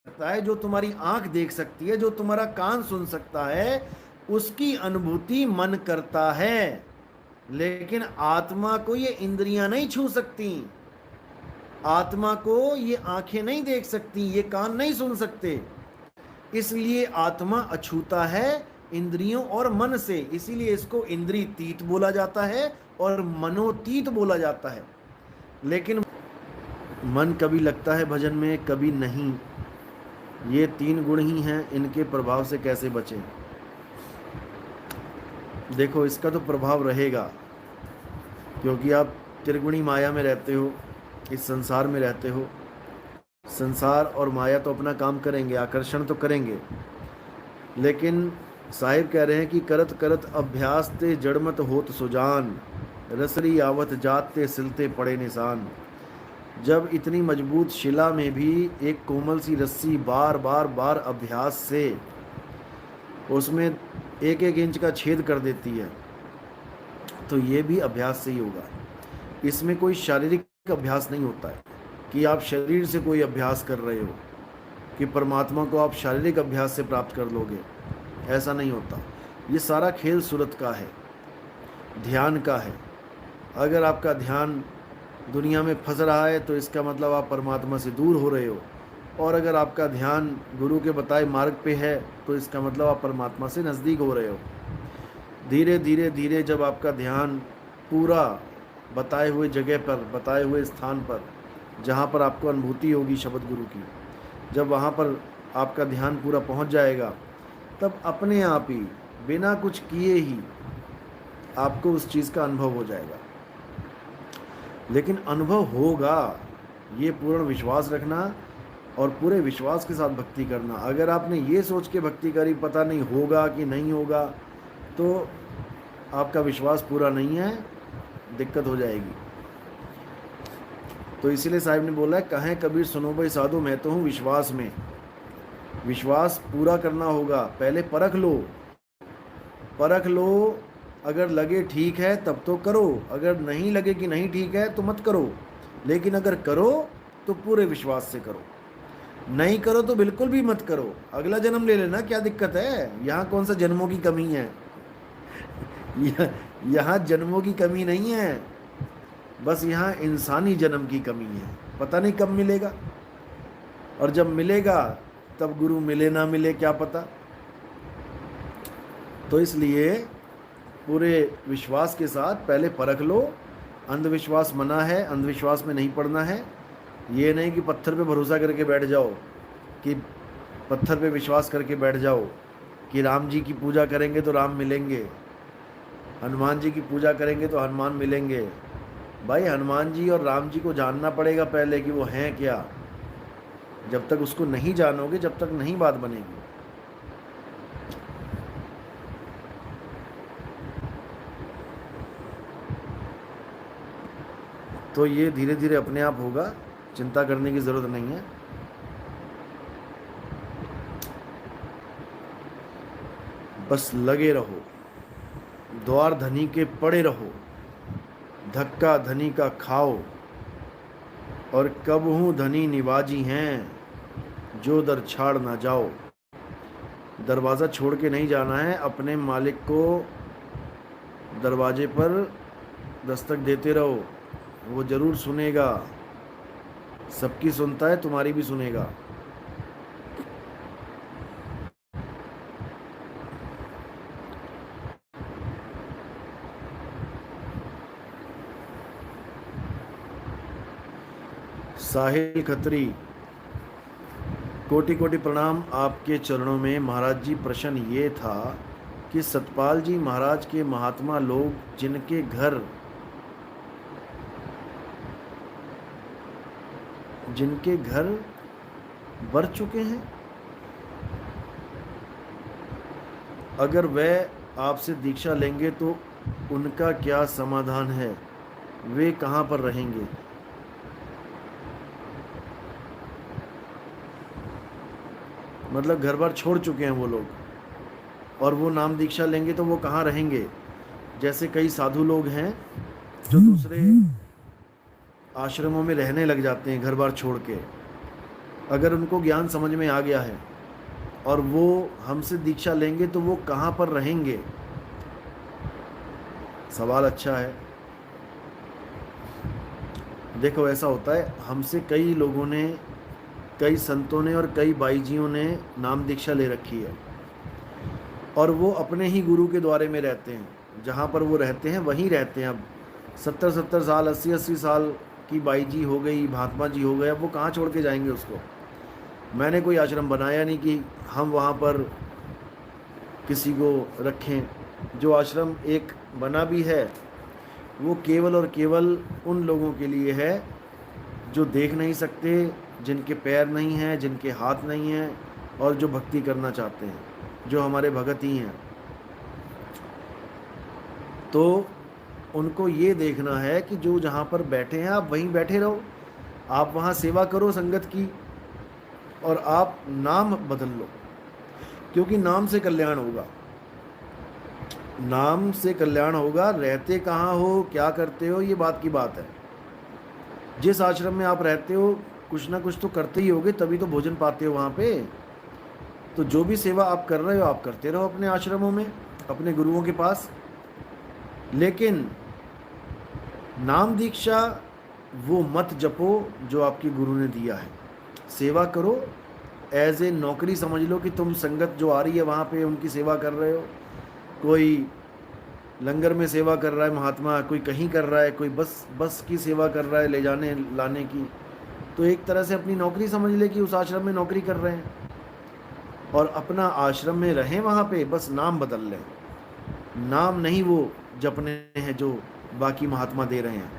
सकता है, जो तुम्हारी आंख देख सकती है, जो तुम्हारा कान सुन सकता है, उसकी अनुभूति मन करता है। लेकिन आत्मा को ये इंद्रियां नहीं छू सकती, आत्मा को ये आंखें नहीं देख सकती, ये कान नहीं सुन सकते। इसलिए आत्मा अछूता है इंद्रियों और मन से, इसीलिए इसको इंद्रियतीत बोला जाता है और मनोतीत बोला जाता है। लेकिन मन कभी लगता है भजन में, कभी नहीं। ये तीन गुण ही हैं, इनके प्रभाव से कैसे बचें? देखो, इसका तो प्रभाव रहेगा, क्योंकि आप त्रिगुणी माया में रहते हो, इस संसार में रहते हो। संसार और माया तो अपना काम करेंगे, आकर्षण तो करेंगे, लेकिन साहिब कह रहे हैं कि करत करत अभ्यास ते जड़मत होत सुजान, रसरी आवत जात ते सिलते पड़े निशान। जब इतनी मजबूत शिला में भी एक कोमल सी रस्सी बार बार बार अभ्यास से उसमें एक एक इंच का छेद कर देती है, तो ये भी अभ्यास से ही होगा। इसमें कोई शारीरिक अभ्यास नहीं होता है कि आप शरीर से कोई अभ्यास कर रहे हो, कि परमात्मा को आप शारीरिक अभ्यास से प्राप्त कर लोगे, ऐसा नहीं होता। ये सारा खेल सूरत का है, ध्यान का है। अगर आपका ध्यान दुनिया में फंस रहा है तो इसका मतलब आप परमात्मा से दूर हो रहे हो, और अगर आपका ध्यान गुरु के बताए मार्ग पे है तो इसका मतलब आप परमात्मा से नज़दीक हो रहे हो। धीरे धीरे धीरे जब आपका ध्यान पूरा बताए हुए जगह पर, बताए हुए स्थान पर, जहाँ पर आपको अनुभूति होगी शब्द गुरु की, जब वहाँ पर आपका ध्यान पूरा पहुँच जाएगा, तब अपने आप ही बिना कुछ किए ही आपको उस चीज़ का अनुभव हो जाएगा। लेकिन अनुभव होगा, ये पूर्ण विश्वास रखना और पूरे विश्वास के साथ भक्ति करना। अगर आपने ये सोच के भक्ति करी पता नहीं होगा कि नहीं होगा, तो आपका विश्वास पूरा नहीं है, दिक्कत हो जाएगी। तो इसीलिए साहिब ने बोला है, कहें कबीर सुनो भाई साधु मैं तो हूँ विश्वास में। विश्वास पूरा करना होगा, पहले परख लो, परख लो। अगर लगे ठीक है तब तो करो, अगर नहीं लगे कि नहीं ठीक है तो मत करो। लेकिन अगर करो तो पूरे विश्वास से करो, नहीं करो तो बिल्कुल भी मत करो। अगला जन्म ले लेना, क्या दिक्कत है? यहाँ कौन सा जन्मों की कमी है? यहाँ जन्मों की कमी नहीं है, बस यहाँ इंसानी जन्म की कमी है। पता नहीं कब मिलेगा, और जब मिलेगा तब गुरु मिले ना मिले क्या पता। तो इसलिए पूरे विश्वास के साथ पहले परख लो। अंधविश्वास मना है, अंधविश्वास में नहीं पड़ना है। ये नहीं कि पत्थर पे भरोसा करके बैठ जाओ, कि पत्थर पे विश्वास करके बैठ जाओ कि राम जी की पूजा करेंगे तो राम मिलेंगे, हनुमान जी की पूजा करेंगे तो हनुमान मिलेंगे। भाई हनुमान जी और राम जी को जानना पड़ेगा पहले कि वो हैं क्या। जब तक उसको नहीं जानोगे, जब तक नहीं बात बनेगी। तो ये धीरे धीरे अपने आप होगा, चिंता करने की ज़रूरत नहीं है। बस लगे रहो, द्वार धनी के पड़े रहो, धक्का धनी का खाओ, और कब हूँ धनी निवाजी हैं, जो दर छाड़ ना जाओ। दरवाज़ा छोड़ के नहीं जाना है, अपने मालिक को दरवाजे पर दस्तक देते रहो, वो ज़रूर सुनेगा। सबकी सुनता है, तुम्हारी भी सुनेगा। साहिल खत्री, कोटि कोटि प्रणाम आपके चरणों में महाराज जी। प्रश्न ये था कि सतपाल जी महाराज के महात्मा लोग जिनके घर बर चुके हैं, अगर वह आपसे दीक्षा लेंगे तो उनका क्या समाधान है? वे कहाँ पर रहेंगे? मतलब घर बार छोड़ चुके हैं वो लोग, और वो नाम दीक्षा लेंगे तो वो कहाँ रहेंगे? जैसे कई साधु लोग हैं जो दूसरे आश्रमों में रहने लग जाते हैं घर बार छोड़ के, अगर उनको ज्ञान समझ में आ गया है और वो हमसे दीक्षा लेंगे तो वो कहाँ पर रहेंगे? सवाल अच्छा है। देखो ऐसा होता है, हमसे कई लोगों ने, कई संतों ने और कई बाईजियों ने नाम दीक्षा ले रखी है और वो अपने ही गुरु के द्वारे में रहते हैं, जहाँ पर वो रहते हैं वहीं रहते हैं। अब 70-70 साल, 80-80 साल की बाई जी हो गई, महात्मा जी हो गए, अब वो कहाँ छोड़ के जाएंगे उसको? मैंने कोई आश्रम बनाया नहीं कि हम वहाँ पर किसी को रखें। जो आश्रम एक बना भी है वो केवल और केवल उन लोगों के लिए है जो देख नहीं सकते, जिनके पैर नहीं हैं, जिनके हाथ नहीं हैं और जो भक्ति करना चाहते हैं, जो हमारे भगत ही हैं। तो उनको ये देखना है कि जो जहाँ पर बैठे हैं आप वहीं बैठे रहो, आप वहाँ सेवा करो संगत की और आप नाम बदल लो, क्योंकि नाम से कल्याण होगा। नाम से कल्याण होगा। रहते कहाँ हो, क्या करते हो, ये बात की बात है। जिस आश्रम में आप रहते हो कुछ ना कुछ तो करते ही होगे, तभी तो भोजन पाते हो वहाँ पे। तो जो भी सेवा आप कर रहे हो आप करते रहो अपने आश्रमों में, अपने गुरुओं के पास। लेकिन नाम दीक्षा वो मत जपो जो आपके गुरु ने दिया है। सेवा करो, एज ए नौकरी समझ लो कि तुम संगत जो आ रही है वहाँ पे उनकी सेवा कर रहे हो। कोई लंगर में सेवा कर रहा है महात्मा, कोई कहीं कर रहा है, कोई बस की सेवा कर रहा है ले जाने लाने की। तो एक तरह से अपनी नौकरी समझ ले कि उस आश्रम में नौकरी कर रहे हैं और अपना आश्रम में रहें, वहाँ पे बस नाम बदल लें। नाम नहीं वो जपने हैं जो बाकी महात्मा दे रहे हैं।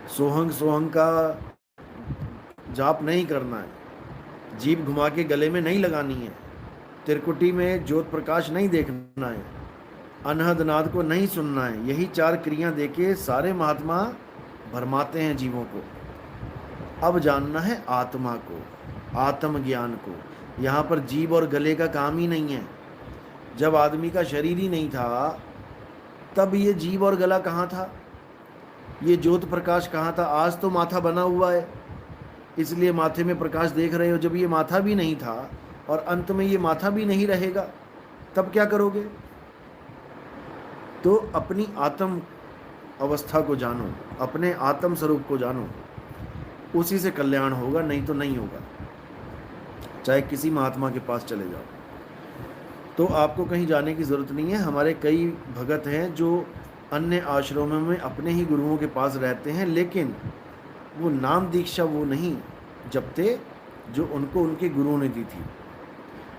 सोहंग सोहंग का जाप नहीं करना है, जीभ घुमा के गले में नहीं लगानी है, त्रिकुटी में ज्योत प्रकाश नहीं देखना है, अनहद नाद को नहीं सुनना है। यही 4 क्रियाएं देके सारे महात्मा भरमाते हैं जीवों को। अब जानना है आत्मा को, आत्मज्ञान को। यहाँ पर जीभ और गले का काम ही नहीं है। जब आदमी का शरीर ही नहीं था तब ये जीभ और गला कहाँ था, ये ज्योत प्रकाश कहाँ था? आज तो माथा बना हुआ है इसलिए माथे में प्रकाश देख रहे हो। जब ये माथा भी नहीं था और अंत में ये माथा भी नहीं रहेगा तब क्या करोगे? तो अपनी आत्म अवस्था को जानो, अपने आत्म स्वरूप को जानो, उसी से कल्याण होगा, नहीं तो नहीं होगा। चाहे किसी महात्मा के पास चले जाओ। तो आपको कहीं जाने की ज़रूरत नहीं है। हमारे कई भगत हैं जो अन्य आश्रमों में अपने ही गुरुओं के पास रहते हैं, लेकिन वो नाम दीक्षा वो नहीं जपते जो उनको उनके गुरुओं ने दी थी।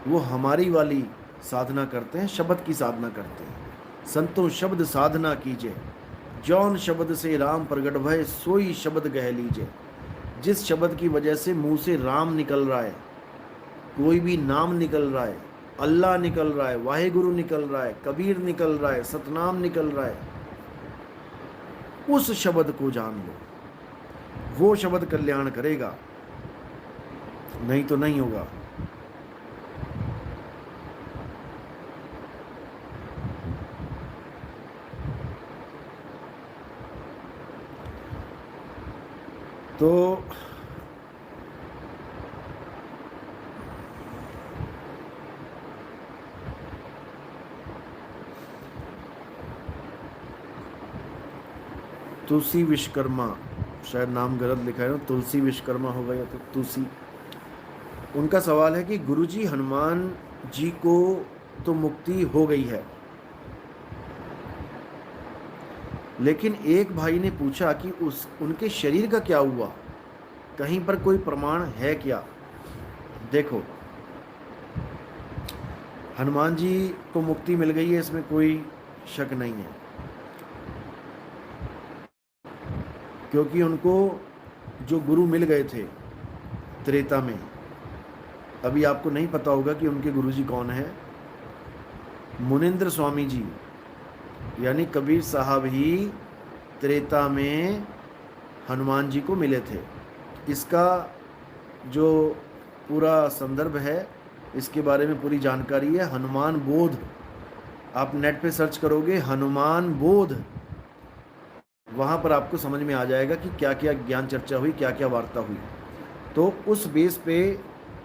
वो हमारी वाली साधना करते हैं, शब्द की साधना करते हैं। संतों शब्द साधना कीजिए, जौन शब्द से राम प्रगट भय सोई शब्द कह लीजिए। जिस शब्द की वजह से मुंह से राम निकल रहा है, कोई भी नाम निकल रहा है, अल्लाह निकल रहा है, वाहेगुरु निकल रहा है, कबीर निकल रहा है, सतनाम निकल रहा है, उस शब्द को जान लो। वो शब्द कल्याण करेगा, नहीं तो नहीं होगा। तो तुलसी विश्वकर्मा, शायद नाम गलत लिखा है, तुलसी विश्वकर्मा होगा या तो तुलसी। उनका सवाल है कि गुरुजी हनुमान जी को तो मुक्ति हो गई है, लेकिन एक भाई ने पूछा कि उनके शरीर का क्या हुआ, कहीं पर कोई प्रमाण है क्या? देखो, हनुमान जी को मुक्ति मिल गई है, इसमें कोई शक नहीं है, क्योंकि उनको जो गुरु मिल गए थे त्रेता में। अभी आपको नहीं पता होगा कि उनके गुरुजी कौन है। मुनिंद्र स्वामी जी यानी कबीर साहब ही त्रेता में हनुमान जी को मिले थे। इसका जो पूरा संदर्भ है, इसके बारे में पूरी जानकारी है हनुमान बोध। आप नेट पे सर्च करोगे हनुमान बोध, वहाँ पर आपको समझ में आ जाएगा कि क्या क्या ज्ञान चर्चा हुई, क्या क्या वार्ता हुई। तो उस बेस पे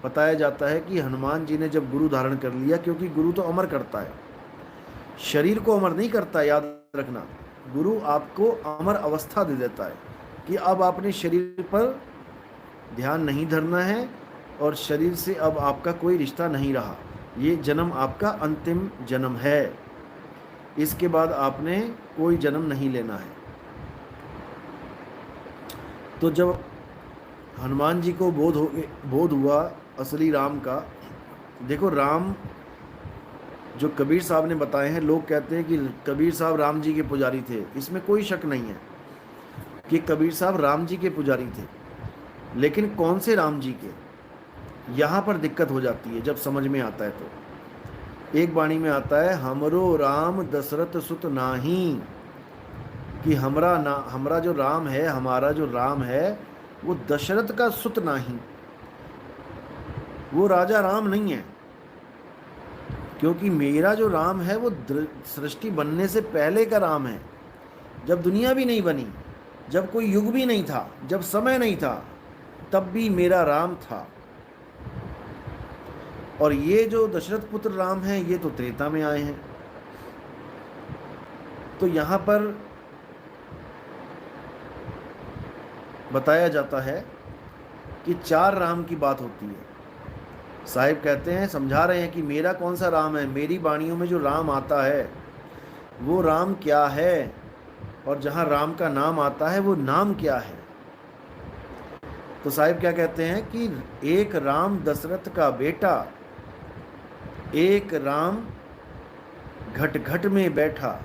बताया जाता है कि हनुमान जी ने जब गुरु धारण कर लिया, क्योंकि गुरु तो अमर करता है, शरीर को अमर नहीं करता, याद रखना। गुरु आपको अमर अवस्था दे देता है कि अब आपने शरीर पर ध्यान नहीं धरना है और शरीर से अब आपका कोई रिश्ता नहीं रहा, ये जन्म आपका अंतिम जन्म है, इसके बाद आपने कोई जन्म नहीं लेना है। तो जब हनुमान जी को बोध हुआ असली राम का, देखो राम जो कबीर साहब ने बताए हैं, लोग कहते हैं कि कबीर साहब राम जी के पुजारी थे, इसमें कोई शक नहीं है कि कबीर साहब राम जी के पुजारी थे, लेकिन कौन से राम जी के, यहाँ पर दिक्कत हो जाती है जब समझ में आता है। तो एक वाणी में आता है, हमरो राम दशरथ सुत नाही, कि हमरा जो राम है, हमारा जो राम है वो दशरथ का सुत नहीं, वो राजा राम नहीं है, क्योंकि मेरा जो राम है वो सृष्टि बनने से पहले का राम है, जब दुनिया भी नहीं बनी, जब कोई युग भी नहीं था, जब समय नहीं था, तब भी मेरा राम था। और ये जो दशरथ पुत्र राम हैं, ये तो त्रेता में आए हैं। तो यहाँ पर बताया जाता है कि 4 राम की बात होती है। साहिब कहते हैं, समझा रहे हैं कि मेरा कौन सा राम है, मेरी वाणियों में जो राम आता है वो राम क्या है, और जहाँ राम का नाम आता है वो नाम क्या है। तो साहिब क्या कहते हैं कि एक राम दशरथ का बेटा, एक राम घट घट में बैठा,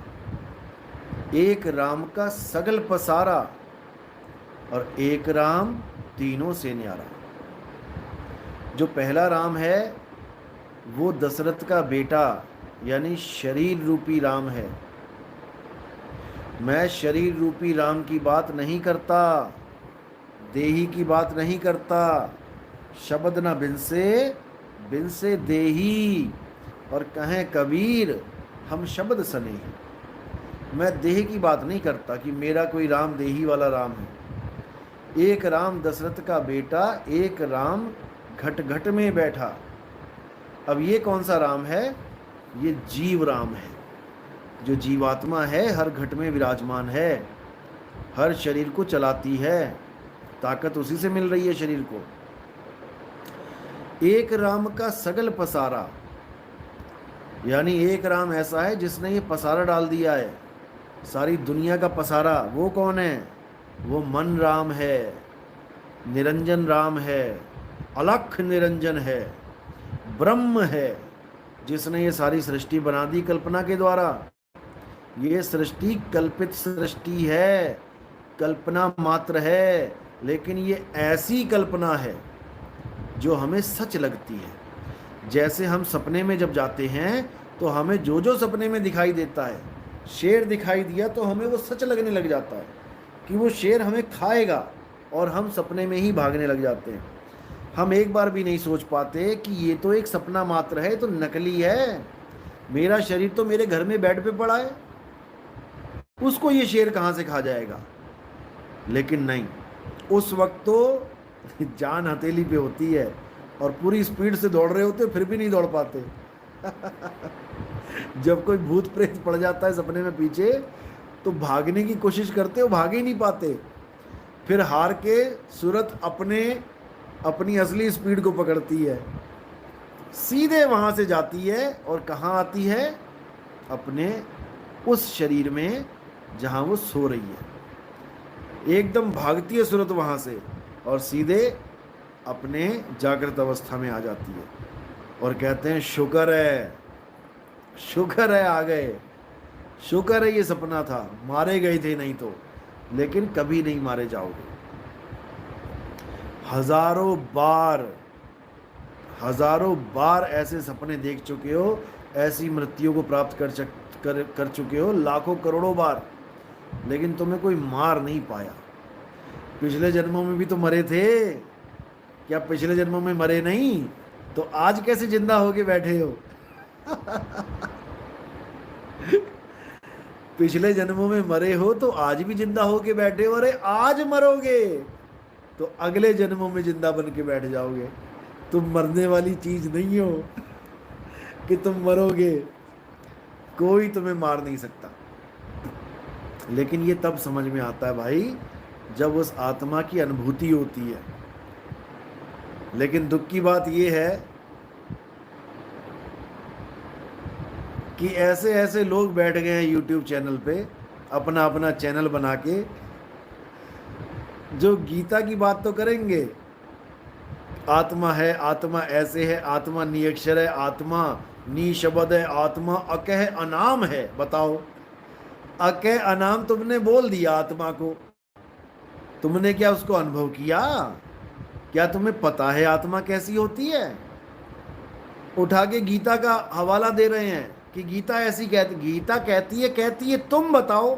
एक राम का सगल पसारा, और एक राम तीनों से न्यारा। जो पहला राम है वो दशरथ का बेटा यानी शरीर रूपी राम है। मैं शरीर रूपी राम की बात नहीं करता, देही की बात नहीं करता। शब्द न बिन से देही, और कहें कबीर हम शब्द सने। मैं देह की बात नहीं करता कि मेरा कोई राम देही वाला राम है। एक राम दशरथ का बेटा, एक राम घट घट में बैठा। अब ये कौन सा राम है? ये जीव राम है, जो जीवात्मा है, हर घट में विराजमान है, हर शरीर को चलाती है, ताकत उसी से मिल रही है शरीर को। एक राम का सगल पसारा, यानी एक राम ऐसा है जिसने ये पसारा डाल दिया है, सारी दुनिया का पसारा। वो कौन है? वो मन राम है, निरंजन राम है, अलख निरंजन है, ब्रह्म है, जिसने ये सारी सृष्टि बना दी कल्पना के द्वारा। ये सृष्टि कल्पित सृष्टि है, कल्पना मात्र है, लेकिन ये ऐसी कल्पना है जो हमें सच लगती है। जैसे हम सपने में जब जाते हैं तो हमें जो जो सपने में दिखाई देता है, शेर दिखाई दिया तो हमें वो सच लगने लग जाता है कि वो शेर हमें खाएगा, और हम सपने में ही भागने लग जाते हैं। हम एक बार भी नहीं सोच पाते कि ये तो एक सपना मात्र है, तो नकली है, मेरा शरीर तो मेरे घर में बेड पे पड़ा है, उसको ये शेर कहाँ से खा जाएगा। लेकिन नहीं, उस वक्त तो जान हथेली पे होती है और पूरी स्पीड से दौड़ रहे होते, फिर भी नहीं दौड़ पाते। जब कोई भूत प्रेत पड़ जाता है सपने में पीछे, तो भागने की कोशिश करते हो, भाग ही नहीं पाते। फिर हार के सूरत अपनी असली स्पीड को पकड़ती है, सीधे वहाँ से जाती है, और कहाँ आती है? अपने उस शरीर में जहाँ वो सो रही है। एकदम भागती है सूरत वहाँ से और सीधे अपने जागृत अवस्था में आ जाती है, और कहते हैं शुक्र है आ गए, शुक्र है ये सपना था, मारे गए थे नहीं तो, लेकिन कभी नहीं मारे जाओगे। हजारों बार ऐसे सपने देख चुके हो, ऐसी मृत्यु को प्राप्त कर चुके हो, लाखों करोड़ों बार, लेकिन तुम्हें कोई मार नहीं पाया। पिछले जन्मों में भी तो मरे थे, क्या पिछले जन्मों में मरे नहीं? तो आज कैसे जिंदा होके बैठे हो? पिछले जन्मों में मरे हो तो आज भी जिंदा होके बैठे हो, अरे आज मरोगे, तो अगले जन्मों में जिंदा बन के बैठ जाओगे। तुम मरने वाली चीज नहीं हो कि तुम मरोगे, कोई तुम्हें मार नहीं सकता। लेकिन ये तब समझ में आता है भाई जब उस आत्मा की अनुभूति होती है। लेकिन दुख की बात ये है कि ऐसे ऐसे लोग बैठ गए हैं यूट्यूब चैनल पे, अपना अपना चैनल बना के, जो गीता की बात तो करेंगे, आत्मा है, आत्मा ऐसे है, आत्मा निअक्षर है, आत्मा निशब्द है, आत्मा अकह अनाम है। बताओ, अकह अनाम तुमने बोल दिया आत्मा को, तुमने क्या उसको अनुभव किया? क्या तुम्हें पता है आत्मा कैसी होती है? उठा के गीता का हवाला दे रहे हैं कि गीता ऐसी कहती, गीता कहती है तुम बताओ,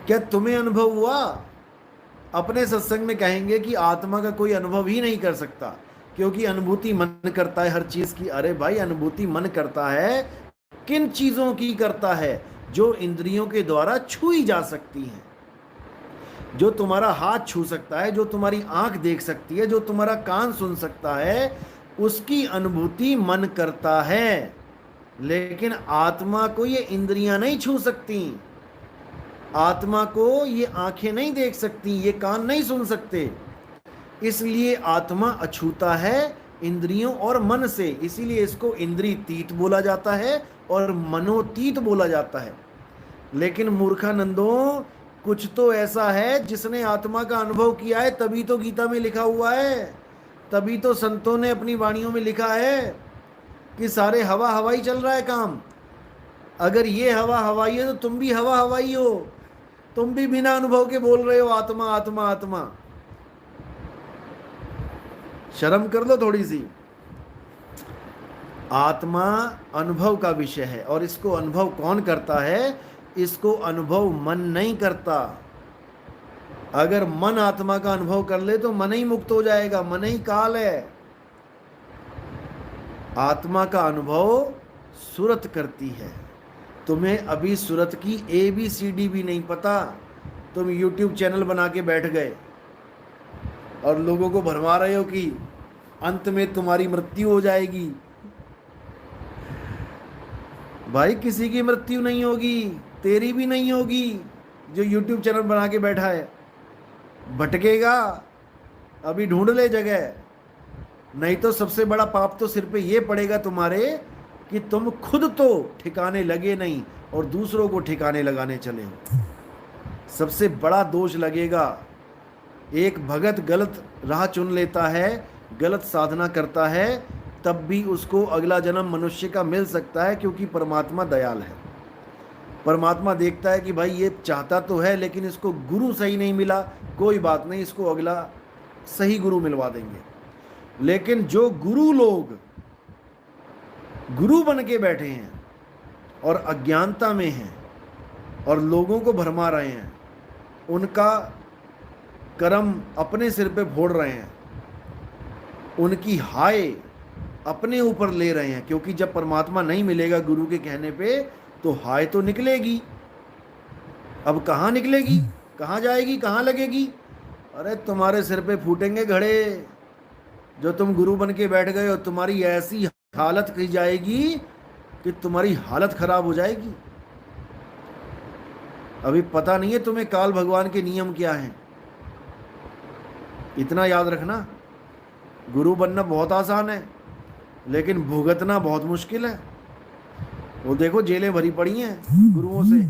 क्या तुम्हें अनुभव हुआ? अपने सत्संग में कहेंगे कि आत्मा का कोई अनुभव ही नहीं कर सकता, क्योंकि अनुभूति मन करता है हर चीज की। अरे भाई, अनुभूति मन करता है, किन चीजों की करता है? जो इंद्रियों के द्वारा छुई जा सकती हैं, जो तुम्हारा हाथ छू सकता है, जो तुम्हारी आंख देख सकती है, जो तुम्हारा कान सुन सकता है, उसकी अनुभूति मन करता है। लेकिन आत्मा को ये इंद्रियां नहीं छू सकती, आत्मा को ये आंखें नहीं देख सकती, ये कान नहीं सुन सकते। इसलिए आत्मा अछूता है इंद्रियों और मन से, इसीलिए इसको इंद्रियतीत बोला जाता है और मनोतीत बोला जाता है। लेकिन मूर्खानंदों, कुछ तो ऐसा है जिसने आत्मा का अनुभव किया है, तभी तो गीता में लिखा हुआ है, तभी तो संतों ने अपनी वाणियों में लिखा है कि सारे हवा हवाई चल रहा है काम। अगर ये हवा हवाई है तो तुम भी हवा हवाई हो, तुम भी बिना अनुभव के बोल रहे हो आत्मा आत्मा आत्मा। शर्म कर लो थोड़ी सी। आत्मा अनुभव का विषय है, और इसको अनुभव कौन करता है? इसको अनुभव मन नहीं करता। अगर मन आत्मा का अनुभव कर ले तो मन ही मुक्त हो जाएगा, मन ही काल है। आत्मा का अनुभव सुरत करती है। तुम्हें अभी सुरत की ABCD भी नहीं पता, तुम YouTube चैनल बना के बैठ गए और लोगों को भरमा रहे हो कि अंत में तुम्हारी मृत्यु हो जाएगी। भाई, किसी की मृत्यु नहीं होगी, तेरी भी नहीं होगी। जो YouTube चैनल बना के बैठा है भटकेगा, अभी ढूंढ ले जगह, नहीं तो सबसे बड़ा पाप तो सिर पे ये पड़ेगा तुम्हारे कि तुम खुद तो ठिकाने लगे नहीं और दूसरों को ठिकाने लगाने चले हो। सबसे बड़ा दोष लगेगा। एक भगत गलत राह चुन लेता है, गलत साधना करता है, तब भी उसको अगला जन्म मनुष्य का मिल सकता है, क्योंकि परमात्मा दयाल है। परमात्मा देखता है कि भाई ये चाहता तो है लेकिन इसको गुरु सही नहीं मिला, कोई बात नहीं, इसको अगला सही गुरु मिलवा देंगे। लेकिन जो गुरु लोग गुरु बन के बैठे हैं और अज्ञानता में हैं और लोगों को भरमा रहे हैं, उनका कर्म अपने सिर पे फोड़ रहे हैं, उनकी हाय अपने ऊपर ले रहे हैं। क्योंकि जब परमात्मा नहीं मिलेगा गुरु के कहने पे तो हाय तो निकलेगी। अब कहाँ निकलेगी, कहाँ जाएगी, कहाँ लगेगी? अरे तुम्हारे सिर पे फूटेंगे घड़े। जो तुम गुरु बन के बैठ गए हो, तुम्हारी ऐसी हालत की जाएगी कि तुम्हारी हालत खराब हो जाएगी। अभी पता नहीं है तुम्हें काल भगवान के नियम क्या हैं। इतना याद रखना, गुरु बनना बहुत आसान है लेकिन भुगतना बहुत मुश्किल है। वो देखो जेलें भरी पड़ी हैं गुरुओं से,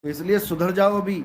इसलिए सुधर जाओ अभी।